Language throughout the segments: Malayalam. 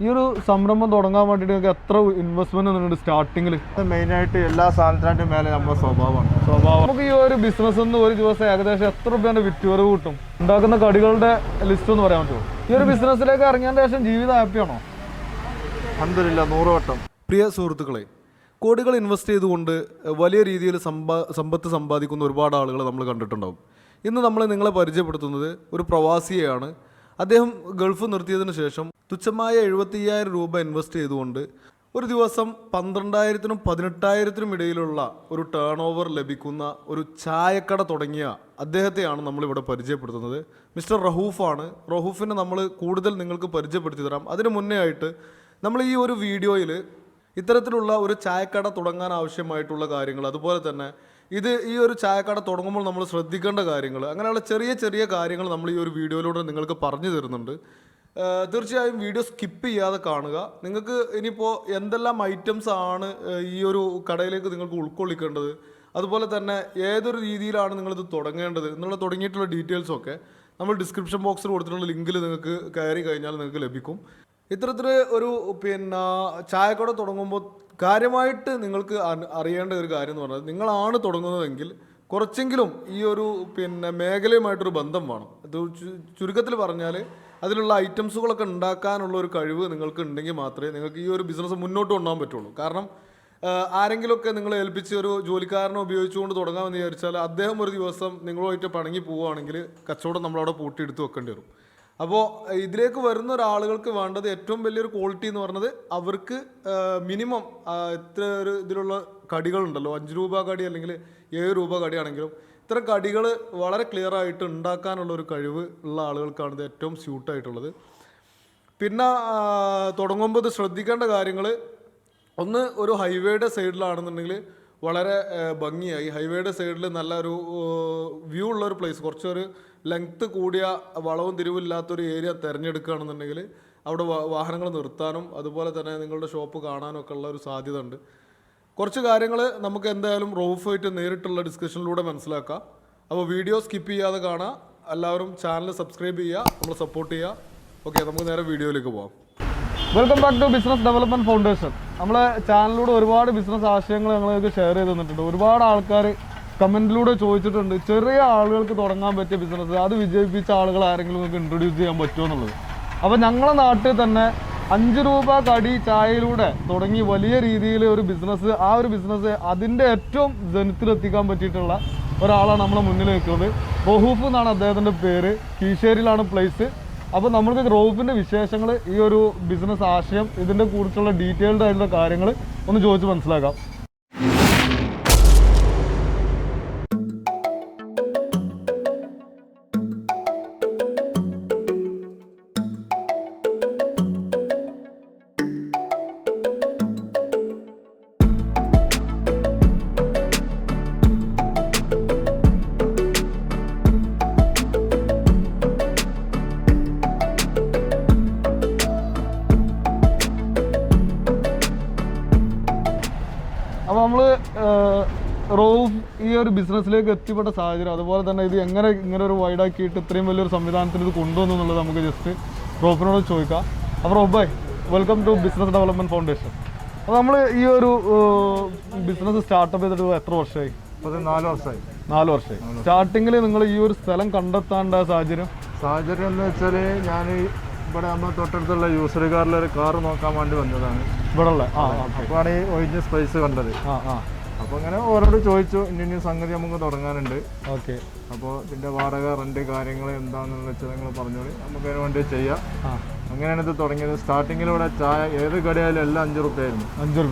ഈ ഒരു സംരംഭം തുടങ്ങാൻ വേണ്ടിയിട്ട് നിങ്ങൾക്ക് എത്ര ഇൻവെസ്റ്റ്മെന്റ് ഉണ്ട് സ്റ്റാർട്ടിങ്ങിൽ? മെയിനായിട്ട് എല്ലാ സാധനത്തിൻ്റെ മേലെ നമ്മുടെ സ്വഭാവമാണ്. നമുക്ക് ഈ ഒരു ബിസിനസ് നിന്ന് ഒരു ദിവസം ഏകദേശം എത്ര രൂപയുടെ വിറ്റുവരവ് കിട്ടും? ഉണ്ടാക്കുന്ന കടികളുടെ ലിസ്റ്റ് ഒന്ന് പറയാൻ പറ്റുമോ? ഈ ഒരു ബിസിനസ്സിലേക്ക് ഇറങ്ങിയതിന് ശേഷം ജീവിതം ഹാപ്പിയാണോ? അൽഹംദുലില്ലാ 100 വട്ടം. പ്രിയ സുഹൃത്തുക്കളെ, കോടികൾ ഇൻവെസ്റ്റ് ചെയ്തുകൊണ്ട് വലിയ രീതിയിൽ സമ്പത്ത് സമ്പാദിക്കുന്ന ഒരുപാട് ആളുകൾ നമ്മൾ കണ്ടിട്ടുണ്ടാവും. ഇന്ന് നമ്മൾ നിങ്ങളെ പരിചയപ്പെടുത്തുന്നത് ഒരു പ്രവാസിയെയാണ്. അദ്ദേഹം ഗൾഫ് നിർത്തിയതിന് ശേഷം തുച്ഛമായ 75,000 രൂപ ഇൻവെസ്റ്റ് ചെയ്തുകൊണ്ട് ഒരു ദിവസം 12,000-നും 18,000-നും ഇടയിലുള്ള ഒരു ടേൺ ഓവർ ലഭിക്കുന്ന ഒരു ചായക്കട തുടങ്ങിയ അദ്ദേഹത്തെയാണ് നമ്മളിവിടെ പരിചയപ്പെടുത്തുന്നത്. മിസ്റ്റർ റഹൂഫാണ്. റഹൂഫിനെ നമ്മൾ കൂടുതൽ നിങ്ങൾക്ക് പരിചയപ്പെടുത്തി തരാം. അതിന് മുന്നേ ആയിട്ട് നമ്മൾ ഈ ഒരു വീഡിയോയിൽ ഇത്തരത്തിലുള്ള ഒരു ചായക്കട തുടങ്ങാൻ ആവശ്യമായിട്ടുള്ള കാര്യങ്ങൾ, അതുപോലെ തന്നെ ഈ ഒരു ചായക്കട തുടങ്ങുമ്പോൾ നമ്മൾ ശ്രദ്ധിക്കേണ്ട കാര്യങ്ങൾ, അങ്ങനെയുള്ള ചെറിയ ചെറിയ കാര്യങ്ങൾ നമ്മൾ ഈ ഒരു വീഡിയോയിലൂടെ നിങ്ങൾക്ക് പറഞ്ഞു തരുന്നുണ്ട്. തീർച്ചയായും വീഡിയോ സ്കിപ്പ് ചെയ്യാതെ കാണുക. നിങ്ങൾക്ക് ഇനിയിപ്പോൾ എന്തെല്ലാം ഐറ്റംസ് ആണ് ഈ ഒരു കടയിലേക്ക് നിങ്ങൾക്ക് ഉൾക്കൊള്ളിക്കേണ്ടത്, അതുപോലെ തന്നെ ഏതൊരു രീതിയിലാണ് നിങ്ങളിത് തുടങ്ങേണ്ടത് എന്നുള്ള തുടങ്ങിയിട്ടുള്ള ഡീറ്റെയിൽസൊക്കെ നമ്മൾ ഡിസ്ക്രിപ്ഷൻ ബോക്സിൽ കൊടുത്തിട്ടുള്ള ലിങ്കിൽ നിങ്ങൾക്ക് കയറി കഴിഞ്ഞാൽ നിങ്ങൾക്ക് ലഭിക്കും. ഇത്തരത്തിൽ ഒരു ചായക്കട തുടങ്ങുമ്പോൾ കാര്യമായിട്ട് നിങ്ങൾക്ക് അറിയേണ്ട ഒരു കാര്യം എന്ന് പറഞ്ഞാൽ, നിങ്ങളാണ് തുടങ്ങുന്നതെങ്കിൽ കുറച്ചെങ്കിലും ഈ ഒരു മേഖലയുമായിട്ടൊരു ബന്ധം വേണം. അത് ചുരുക്കത്തിൽ പറഞ്ഞാൽ അതിലുള്ള ഐറ്റംസുകളൊക്കെ ഉണ്ടാക്കാനുള്ള ഒരു കഴിവ് നിങ്ങൾക്ക് ഉണ്ടെങ്കിൽ മാത്രമേ നിങ്ങൾക്ക് ഈ ഒരു ബിസിനസ് മുന്നോട്ട് കൊണ്ടുപോകാൻ പറ്റുള്ളൂ. കാരണം ആരെങ്കിലുമൊക്കെ നിങ്ങളെ ഏൽപ്പിച്ച് ഒരു ജോലിക്കാരനെ ഉപയോഗിച്ചുകൊണ്ട് തുടങ്ങാമെന്ന് വിചാരിച്ചാൽ അദ്ദേഹം ഒരു ദിവസം നിങ്ങളുമായിട്ട് പിണങ്ങി പോവുകയാണെങ്കിൽ കച്ചവടം നമ്മളവിടെ പൂട്ടിയെടുത്ത് വെക്കേണ്ടി വരും. അപ്പോൾ ഇതിലേക്ക് വരുന്ന ഒരാളുകൾക്ക് വേണ്ടത് ഏറ്റവും വലിയൊരു ക്വാളിറ്റി എന്ന് പറഞ്ഞത് അവർക്ക് മിനിമം ഇത്ര ഒരു ഇതിലുള്ള കടികളുണ്ടല്ലോ, 5 രൂപ കടി അല്ലെങ്കിൽ 7 രൂപ കടിയാണെങ്കിലും ഇത്തരം കടികൾ വളരെ ക്ലിയർ ആയിട്ട് ഉണ്ടാക്കാനുള്ള ഒരു കഴിവ് ഉള്ള ആളുകൾക്കാണ് ഇത് ഏറ്റവും സ്യൂട്ടായിട്ടുള്ളത്. പിന്നെ തുടങ്ങുമ്പോൾ ഇത് ശ്രദ്ധിക്കേണ്ട കാര്യങ്ങൾ, ഒന്ന് ഒരു ഹൈവേയുടെ സൈഡിലാണെന്നുണ്ടെങ്കിൽ വളരെ ഭംഗിയായി ഹൈവേയുടെ സൈഡിൽ നല്ലൊരു വ്യൂ ഉള്ളൊരു പ്ലേസ്, കുറച്ചൊരു ലെങ്ത്ത് കൂടിയ വളവും തിരിവില്ലാത്തൊരു ഏരിയ തിരഞ്ഞെടുക്കുകയാണെന്നുണ്ടെങ്കിൽ അവിടെ വാഹനങ്ങൾ നിർത്താനും അതുപോലെ തന്നെ നിങ്ങളുടെ ഷോപ്പ് കാണാനും ഒക്കെ ഉള്ള ഒരു സാധ്യത ഉണ്ട്. കുറച്ച് കാര്യങ്ങൾ നമുക്ക് എന്തായാലും റൗഫായിട്ട് നേരിട്ടുള്ള ഡിസ്കഷനിലൂടെ മനസ്സിലാക്കാം. അപ്പോൾ വീഡിയോ സ്കിപ്പ് ചെയ്യാതെ കാണാം. എല്ലാവരും ചാനൽ സബ്സ്ക്രൈബ് ചെയ്യുക, നമ്മൾ സപ്പോർട്ട് ചെയ്യുക. ഓക്കെ, നമുക്ക് നേരെ വീഡിയോയിലേക്ക് പോകാം. Welcome back to business development foundation. നമ്മളെ ചാനലിലൂടെ ഒരുപാട് ബിസിനസ് ആശയങ്ങൾ ഞങ്ങൾക്ക് ഷെയർ ചെയ്ത് തന്നിട്ടുണ്ട്. ഒരുപാട് ആൾക്കാർ കമൻറ്റിലൂടെ ചോദിച്ചിട്ടുണ്ട് ചെറിയ ആളുകൾക്ക് തുടങ്ങാൻ പറ്റിയ ബിസിനസ്, അത് വിജയിപ്പിച്ച ആളുകൾ ആരെങ്കിലും നിങ്ങൾക്ക് ഇൻട്രൊഡ്യൂസ് ചെയ്യാൻ പറ്റുമോ എന്നുള്ളത്. അപ്പോൾ ഞങ്ങളുടെ നാട്ടിൽ തന്നെ 5 രൂപ കടി ചായയിലൂടെ തുടങ്ങി വലിയ രീതിയിൽ ഒരു ബിസിനസ്, ആ ഒരു ബിസിനസ് അതിൻ്റെ ഏറ്റവും ജനത്തിലെത്തിക്കാൻ പറ്റിയിട്ടുള്ള ഒരാളാണ് നമ്മളെ മുന്നിൽ നിൽക്കുന്നത്. റഹൂഫ് എന്നാണ് അദ്ദേഹത്തിൻ്റെ പേര്. കീശേരിയിലാണ് പ്ലേസ്. അപ്പോൾ നമ്മൾക്ക് റഹൂഫിൻ്റെ വിശേഷങ്ങൾ, ഈ ഒരു ബിസിനസ് ആശയം, ഇതിൻ്റെ കുറിച്ചുള്ള ഡീറ്റെയിൽഡ് ആയിട്ടുള്ള കാര്യങ്ങൾ ഒന്ന് ചോദിച്ച് മനസ്സിലാക്കാം. അപ്പോൾ നമ്മൾ റഹൂഫ് ഈ ഒരു ബിസിനസ്സിലേക്ക് എത്തിപ്പെട്ട സാഹചര്യം, അതുപോലെ തന്നെ ഇത് ഇങ്ങനെ ഒരു വൈഡാക്കിയിട്ട് ഇത്രയും വലിയൊരു സംവിധാനത്തിൽ ഇത് കൊണ്ടുവന്നു എന്നുള്ളത് നമുക്ക് ജസ്റ്റ് റഹൂഫിനോട് ചോദിക്കാം. അപ്പോൾ റഹൂഫ് ഭായ്, welcome to business development foundation. അപ്പോൾ നമ്മൾ ഈ ഒരു ബിസിനസ് സ്റ്റാർട്ടപ്പ് ചെയ്തിട്ട് എത്ര വർഷമായി? 4 വർഷമായി. 4 വർഷമായി. സ്റ്റാർട്ടിങ്ങിൽ നിങ്ങൾ ഈ ഒരു സ്ഥലം കണ്ടെത്താണ്ട സാഹചര്യം എന്ന് വെച്ചാൽ, ഞാൻ ഇവിടെ നമ്മൾ തൊട്ടടുത്തുള്ള യൂസർ കാറിലൊരു കാറ് നോക്കാൻ വേണ്ടി വന്നതാണ്. ഇവിടെ ഉള്ള അപ്പോഴാണ് ഈ ഒഴിഞ്ഞ സ്പേസ് കണ്ടത്. അപ്പോൾ അങ്ങനെ ഓരോട് ചോദിച്ചു, ഇനി സംഗതി നമുക്ക് തുടങ്ങാനുണ്ട്. ഓക്കെ, അപ്പോൾ ഇതിൻ്റെ വാടക, റെന്റ്, കാര്യങ്ങൾ എന്താണെന്ന് വെച്ചാൽ നിങ്ങൾ പറഞ്ഞോളി, നമുക്ക് അതിന് വേണ്ടി ചെയ്യാം. അങ്ങനെയാണ് ഇത് തുടങ്ങിയത്. സ്റ്റാർട്ടിങ്ങിലൂടെ ചായ ഏത് കടയായാലും എല്ലാം 5 രൂപ ആയിരുന്നു. 5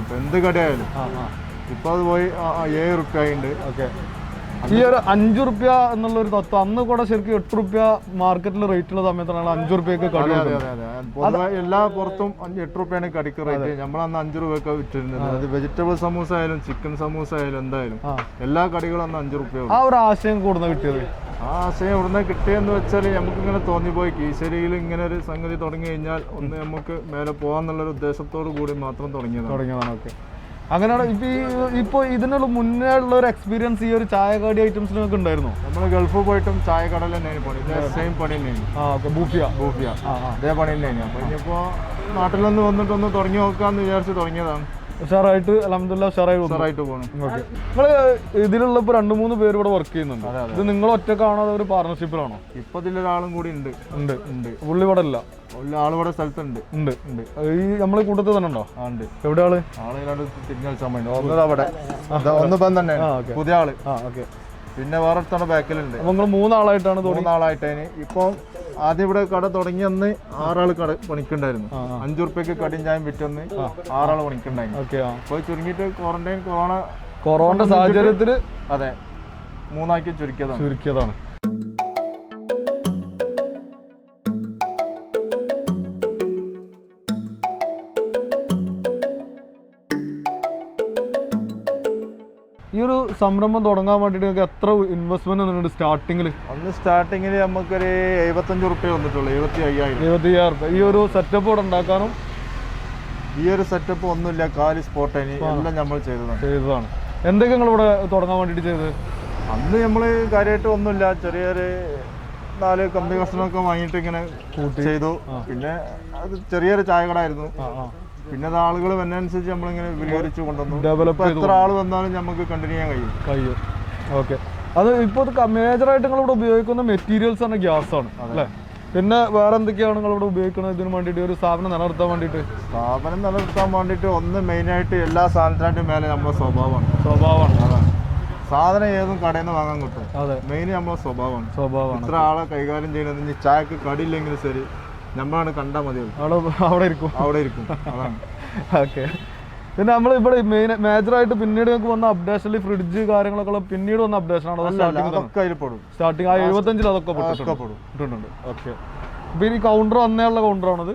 രൂപ എന്ത് കടയായാലും. ഇപ്പോൾ അത് പോയി 7 രൂപ ആയിട്ടുണ്ട്. ഓക്കെ, ഈ ഒരു 5 രൂപ എന്നുള്ളൊരു തത്വം അന്ന് കൂടെ ശരിക്കും 8 രൂപ മാർക്കറ്റിൽ റേറ്റ് ഉള്ള സമയത്താണ് 5 രൂപയ്ക്ക് കടി. പൊതുവെ എല്ലാ പുറത്തും 8 രൂപയാണ് കടിക്ക് റേറ്റ്. നമ്മളന്ന് 5 രൂപയൊക്കെ വിറ്റിരുന്നത്. അത് വെജിറ്റബിൾ സമൂസ ആയാലും ചിക്കൻ സമൂസ ആയാലും എന്തായാലും എല്ലാ കടികളും അന്ന് 5 രൂപ. ആ ഒരു ആശയം കൂടുന്ന കിട്ടിയത്, ആ ആശയം ഇവിടുന്ന് കിട്ടിയെന്ന് വെച്ചാൽ നമുക്കിങ്ങനെ തോന്നിപ്പോയി, കീശേരിയിൽ ഇങ്ങനെ ഒരു സംഗതി തുടങ്ങി കഴിഞ്ഞാൽ ഒന്ന് നമുക്ക് മേലെ പോകാന്നുള്ളൊരു ഉദ്ദേശത്തോടു കൂടി മാത്രം തുടങ്ങിയതാണ്. ഓക്കെ, അങ്ങനെയാണ് ഇപ്പൊ ഇതിനുള്ള മുന്നേ ഉള്ള ഒരു എക്സ്പീരിയൻസ് ഈ ഒരു ചായകടി ഐറ്റംസിൽ നിങ്ങൾക്ക് ഉണ്ടായിരുന്നു? നമ്മൾ ഗൾഫിൽ പോയിട്ടും ചായ കടയിൽ തന്നെയാണ് പണി, സെയിം പണി തന്നെയാണ്. ബൂഫിയ അതേ പണി തന്നെയാണ്. അപ്പൊ ഇനിയിപ്പോ നാട്ടിലൊന്ന് വന്നിട്ടൊന്ന് തുടങ്ങി നോക്കാന്ന് വിചാരിച്ച് തുടങ്ങിയതാണ്. ഉഷാറായിട്ട് അൽഹംദുലില്ലാ ഉഷാറായിട്ട് പോകണം. നിങ്ങൾ ഇതിലുള്ള ഇപ്പൊ 2-3 പേര് ഇവിടെ വർക്ക് ചെയ്യുന്നുണ്ട്. ഇത് നിങ്ങൾ ഒറ്റക്കാണോ അതോ ഒരു പാർട്ണർഷിപ്പിലാണോ? ഇപ്പൊ ഇതിലൊരാളും കൂടി ഉണ്ട്. പുള്ളി ഇവിടെ ഇല്ല, ആളിവിടെ സ്ഥലത്തുണ്ട്. ഈ നമ്മളെ കൂട്ടത്തിൽ തന്നെ ഉണ്ടോ? ഉണ്ട്. എവിടെ ആള്? സിഗ്നൽ സമയം അവിടെ ഒന്നിപ്പം തന്നെ പുതിയ ആള്. പിന്നെ വേറെ അടുത്താണ് ബാക്കിലുണ്ട്. അപ്പൊ നിങ്ങൾ 3 ആളായിട്ടാണ്? 3 ആളായിട്ടേന്. ഇപ്പം ആദ്യം ഇവിടെ കട തുടങ്ങി അന്ന് 6 ആള് കട പണിക്കുണ്ടായിരുന്നു. 5 ഉറുപ്പ്യക്ക് കടിയും ചായം വിറ്റൊന്ന് 6 ആള് പണിക്കുണ്ടായിരുന്നു. അപ്പോൾ ചുരുങ്ങിയിട്ട് കൊറോണ സാഹചര്യത്തില് അതെ 3 ആക്കി ചുരുക്കിയതാണ്. ഈ ഒരു സംരംഭം തുടങ്ങാൻ വേണ്ടിയിട്ട് എത്ര ഇൻവെസ്റ്റ്മെന്റ് വന്നിട്ടുണ്ട് സ്റ്റാർട്ടിങ്ങിൽ? സ്റ്റാർട്ടിങ്ങിൽ നമുക്കൊരു 75 ഉറുപ്പ്യ വന്നിട്ടുള്ളൂ. 75,000 രൂപ. ഈ ഒരു സെറ്റപ്പ് ഇവിടെ ഉണ്ടാക്കാനും ഈ ഒരു സെറ്റപ്പ് ഒന്നുമില്ല, കാലി സ്പോട്ടിന് എല്ലാം നമ്മൾ ചെയ്തതാണ്. എന്തൊക്കെ നിങ്ങൾ ഇവിടെ തുടങ്ങാൻ വേണ്ടിയിട്ട് ചെയ്തത്? അന്ന് നമ്മൾ കാര്യമായിട്ട് ഒന്നുമില്ല, ചെറിയൊരു 4 കമ്പി കഷ്ണമൊക്കെ വാങ്ങിയിട്ട് ഇങ്ങനെ ചെയ്തു. പിന്നെ അത് ചെറിയൊരു ചായ കടയായിരുന്നു. പിന്നെ അത് ആളുകൾ വരുന്നതനുസരിച്ച് നമ്മളിങ്ങനെ വിപുലീകരിച്ചു കൊണ്ടുവന്നു. ഡെവലപ്പ് എത്ര ആൾ വന്നാലും നമുക്ക് കണ്ടിന്യൂ ചെയ്യാൻ കഴിയും. ഓക്കെ. അത് ഇപ്പോൾ മേജറായിട്ട് നിങ്ങൾ ഇവിടെ ഉപയോഗിക്കുന്ന മെറ്റീരിയൽസ് തന്നെ ഗ്യാസ് ആണ് അല്ലേ? പിന്നെ വേറെ എന്തൊക്കെയാണ് നിങ്ങൾ ഇവിടെ ഉപയോഗിക്കുന്നത് ഇതിന് വേണ്ടിയിട്ട്, ഒരു സ്ഥാപനം നിലനിർത്താൻ വേണ്ടിയിട്ട്? സ്ഥാപനം നിലനിർത്താൻ വേണ്ടിയിട്ട് ഒന്ന് മെയിനായിട്ട് എല്ലാ സാധനത്തിൻ്റെ മേലെ നമ്മുടെ സ്വഭാവമാണ്. അതാണ് സാധനം ഏതും കടയിൽ നിന്ന് വാങ്ങാൻ കിട്ടും. മെയിൻ നമ്മുടെ സ്വഭാവമാണ്. ഇത്ര ആളെ കൈകാര്യം ചെയ്യുന്നത് ചായക്ക് കടിയില്ലെങ്കിലും ശരി നമ്മളാണ് കണ്ടാൽ മതി, അവിടെ ഇരിക്കും. അതാണ്. ഓക്കെ. പിന്നെ നമ്മൾ ഇവിടെ മേജറായിട്ട് പിന്നീട് നിങ്ങൾക്ക് വന്ന അപ്ഡേഷനിൽ ഫ്രിഡ്ജ് കാര്യങ്ങളൊക്കെ പിന്നീട് വന്ന അപ്ഡേഷൻ ആണോ? സ്റ്റാർട്ടിങ് ആ 75 അതൊക്കെ പെട്ടിട്ടുണ്ട്. ഓക്കെ. അപ്പൊ ഈ കൗണ്ടർ അന്നേയുള്ള കൗണ്ടറാണത്?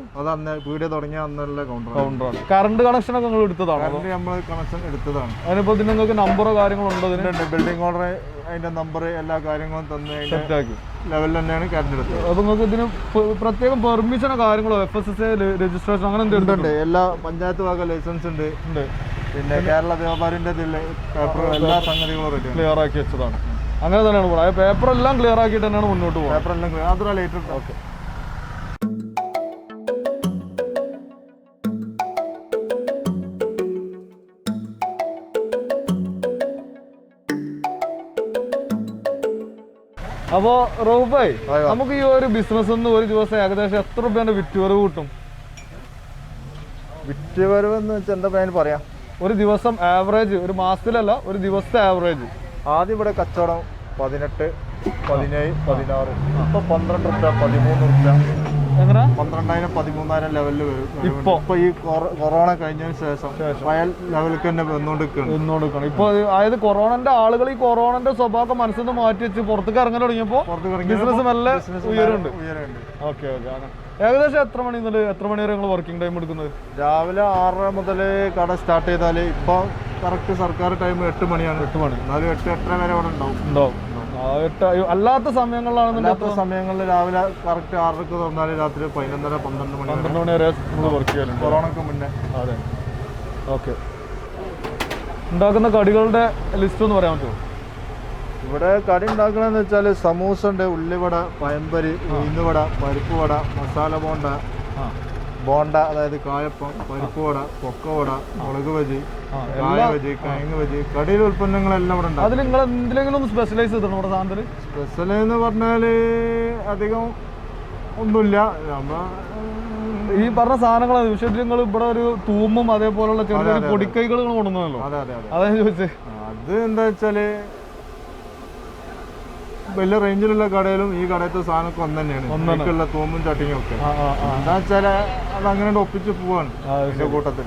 വീഡിയോ തുടങ്ങിയ അന്നുള്ള കൗണ്ടറാണ്. കറണ്ട് കണക്ഷൻ ഒക്കെ നിങ്ങൾ എടുത്തതാണ്? നമ്മൾ കണക്ഷൻ എടുത്തതാണ്. അതിനിപ്പോ ഇതിന് നിങ്ങൾക്ക് നമ്പറോ കാര്യങ്ങളോ ഉണ്ടോ? ബിൽഡിംഗ് ഓർഡർ അതിന്റെ നമ്പർ എല്ലാ കാര്യങ്ങളും തന്നെ സെറ്റാക്കി ലെവലിൽ തന്നെയാണ് കറണ്ട് എടുത്തത്. അപ്പൊ നിങ്ങൾക്ക് ഇതിന് പ്രത്യേകം പെർമിഷനോ കാര്യങ്ങളോ FSSAI രജിസ്ട്രേഷൻ അങ്ങനെ എന്തെങ്കിലും? എല്ലാ പഞ്ചായത്ത് ഭാഗ ലൈസൻസ് ഉണ്ട്. പിന്നെ കേരള വ്യാപാരിന്റെ പേപ്പർ എല്ലാ സംഗതികളും ക്ലിയർ ആക്കി വെച്ചതാണ്. അങ്ങനെ തന്നെയാണ് കൂടെ പേപ്പർ എല്ലാം ക്ലിയർ ആക്കിയിട്ട് തന്നെയാണ് മുന്നോട്ട് പോകുന്നത്. പേപ്പർ എല്ലാം ക്ലിയർ. അത്ര ലേറ്റർ. ഓക്കെ. അപ്പോ റൌഫ് ഭായി, നമുക്ക് ഈ ഒരു ബിസിനസ് ഒരു ദിവസം ഏകദേശം എത്ര രൂപേന്റെ വിറ്റുവരവ് കിട്ടും? വിറ്റുവരവ് എന്ന് വെച്ചാൽ എന്താ പറയാം, ഒരു ദിവസം ആവറേജ്, ഒരു മാസത്തിലല്ല ഒരു ദിവസത്തെ ആവറേജ്. ആദ്യം ഇവിടെ കച്ചവടം 18, 17, 16, ഇപ്പൊ 12 റുപ്യ, 13 റുപ്യ, എങ്ങനെ 12,000, 13,000 ലെവലിൽ വരും. ഇപ്പൊ ഈ കൊറോണ കഴിഞ്ഞതിന് ശേഷം വയൽ ലെവലിൽ തന്നെ വന്നുകൊടുക്കണം. ഇപ്പൊ അതായത് കൊറോണന്റെ ആളുകൾ ഈ കൊറോണന്റെ സ്വഭാവം മനസ്സിൽ നിന്ന് മാറ്റി വെച്ച് പുറത്തേക്ക് ഇറങ്ങാൻ തുടങ്ങിയപ്പോ ബിസിനസ് നല്ല ഉയരുണ്ട്. ഓക്കെ. ഏകദേശം എത്ര മണി മുതൽ എത്ര മണി വരെ നിങ്ങൾ വർക്കിംഗ് ടൈം എടുക്കുന്നത്? രാവിലെ 6 മുതൽ കട സ്റ്റാർട്ട് ചെയ്താൽ ഇപ്പൊ കറക്റ്റ് സർക്കാർ ടൈം 8 മണിയാണ്. 8 മണി. എന്നാലും 8-8:30 വരെ അവിടെ ഉണ്ടാവും. അല്ലാത്ത സമയങ്ങളിലാണ് സമയങ്ങളിൽ രാവിലെ കറക്റ്റ് 6:00 തുറന്നാൽ രാത്രി 11-12 മണി വരെ വർക്ക് ചെയ്യാറുണ്ട്. കൊറോണക്ക് മുന്നേ. അതെ. ഓക്കെ. ഉണ്ടാക്കുന്ന കടികളുടെ ലിസ്റ്റ് ഒന്ന് പറയാൻ പറ്റുമോ? ഇവിടെ കടി ഉണ്ടാക്കണമെന്ന് വെച്ചാൽ സമൂസ ഉണ്ട്, ഉള്ളിവട, പഴംപൊരി, ഉഴുന്നുവട, പരിപ്പ് വട, മസാല ബോണ്ട അതായത് കായപ്പം, പരിപ്പ് വട, പൊക്കവട, മുളക് ബജി, കായ ബജി, കിഴങ്ങ് ബജി, കടിയിലെ ഉൽപ്പന്നങ്ങളെല്ലാം ഇവിടെ ഉണ്ട്. അതിൽ നിങ്ങൾ എന്തെങ്കിലും സ്പെഷ്യലൈസ് ചെയ്തിട്ടുണ്ടോ ഇവിടെ സാധനത്തിൽ? സ്പെഷ്യൽ എന്ന് പറഞ്ഞാല് അധികം ഒന്നുമില്ല. ഈ പറഞ്ഞ സാധനങ്ങൾ നിങ്ങൾ ഇവിടെ ഒരു തൂമും അതേപോലുള്ള ചെറിയ പൊടിക്കൈകൾ കൊണ്ടുവന്നല്ലോ. അതാ ചോദിച്ചത്. അത് എന്താ വെച്ചാല് വലിയ റേഞ്ചിലുള്ള കടയിലും ഈ കടയത്തെ സാധനമൊക്കെ ഒന്ന് തന്നെയാണ്. തൂമ്പും ചട്ടിങ്ങും ഒക്കെ എന്താ വെച്ചാല് അത് അങ്ങനെ ഒപ്പിച്ച് പോവാണ് കൂട്ടത്തിൽ.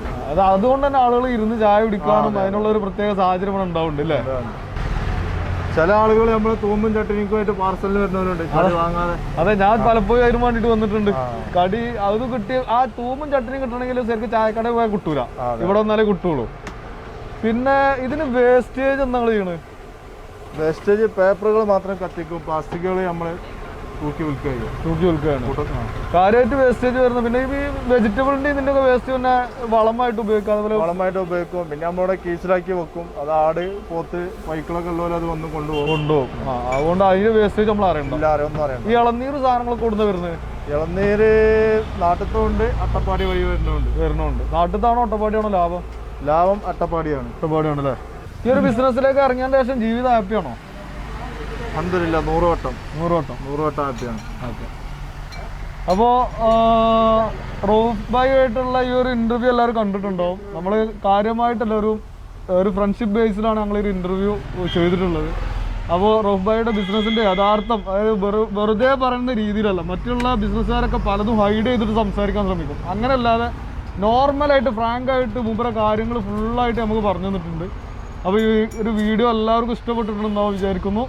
അതുകൊണ്ട് തന്നെ ആളുകൾ ഇരുന്ന് ചായ കുടിക്കാനും അതിനുള്ള ഒരു പ്രത്യേക സാഹചര്യം ഉണ്ടാവുന്നുണ്ട് അല്ലേ? ചില ആളുകൾ നമ്മള് തൂമ്പും ചട്ടിനിക്കുമായിട്ട് പാർസലിന് വരുന്നവരുണ്ട് വാങ്ങാതെ. അതെ, ഞാൻ പലപ്പോഴും അതിന് വേണ്ടിട്ട് വന്നിട്ടുണ്ട്. കടി അത് കിട്ടി ആ തൂമ്പും ചട്ടിനും കിട്ടണമെങ്കിൽ ശരിക്കും ചായക്കട പോയാൽ കിട്ടൂല, ഇവിടെ വന്നാലേ കിട്ടുള്ളൂ. പിന്നെ ഇതിന് വേസ്റ്റേജ് എന്താ ചെയ്യണത്? വേസ്റ്റേജ് പേപ്പറുകൾ മാത്രം കത്തിക്കും, പ്ലാസ്റ്റിക്കുകൾ നമ്മൾ തൂക്കി വിൽക്കുക. തൂക്കി വിൽക്കുകയാണ്. കാര്യമായിട്ട് വേസ്റ്റേജ് വരുന്നത് പിന്നെ ഈ വെജിറ്റബിളിന്റെ ഇതിന്റെ ഒക്കെ വേസ്റ്റ് പിന്നെ വളമായിട്ട് ഉപയോഗിക്കാം. അതുപോലെ വളമായിട്ട് ഉപയോഗിക്കും. പിന്നെ നമ്മളവിടെ കീസിലാക്കി വെക്കും. അത് ആട്, പോത്ത്, പൈക്കളൊക്കെ ഉള്ളവരെ അത് വന്ന് കൊണ്ടുപോകും. അതുകൊണ്ട് അതിന്റെ വേസ്റ്റേജ് നമ്മൾ അറിയണ്ട. ഒന്നും അറിയണ്ട. ഈ ഇളനീർ സാധനങ്ങളൊക്കെ കൊടുത്ത് വരുന്നത് ഇളനീര് നാട്ടിലത്തുണ്ട്, അട്ടപ്പാടി വഴി വരുന്നുണ്ട്. നാട്ടിലത്താണോ അട്ടപ്പാടിയാണോ ലാഭം? ലാഭം അട്ടപ്പാടിയാണ്. അട്ടപ്പാടിയാണ് അല്ലേ? ഈ ഒരു ബിസിനസ്സിലേക്ക് ഇറങ്ങിയതിന് ശേഷം ജീവിതം ഹാപ്പിയാണോ? അൽഹംദുലില്ലാ 100 വട്ടം ഹാപ്പിയാണ്. ഓക്കെ. അപ്പോൾ റൌഫ് ഭായി ആയിട്ടുള്ള ഈ ഒരു ഇന്റർവ്യൂ എല്ലാവരും കണ്ടിട്ടുണ്ടാവും. നമ്മൾ കാര്യമായിട്ടുള്ള ഒരു ഫ്രണ്ട്ഷിപ്പ് ബേസിലാണ് ഞങ്ങൾ ഒരു ഇന്റർവ്യൂ ചെയ്തിട്ടുള്ളത്. അപ്പോൾ റൌഫ് ഭായിയുടെ ബിസിനസ്സിന്റെ യഥാർത്ഥം, അതായത് വെറുതെ പറയുന്ന രീതിയിലല്ല. മറ്റുള്ള ബിസിനസ്സുകാരൊക്കെ പലതും ഹൈഡ് ചെയ്തിട്ട് സംസാരിക്കാൻ ശ്രമിക്കും. അങ്ങനെയല്ലാതെ നോർമലായിട്ട് ഫ്രാങ്കായിട്ട് മൂപ്പര കാര്യങ്ങൾ ഫുള്ളായിട്ട് നമുക്ക് പറഞ്ഞു തന്നിട്ടുണ്ട്. അപ്പോൾ ഈ ഒരു വീഡിയോ എല്ലാവർക്കും ഇഷ്ടപ്പെട്ടിട്ടുണ്ടെന്നാണ് വിചാരിക്കുന്നു.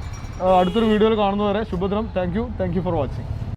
അടുത്തൊരു വീഡിയോയിൽ കാണുന്നവരെ ശുഭദിനം. Thank you for watching.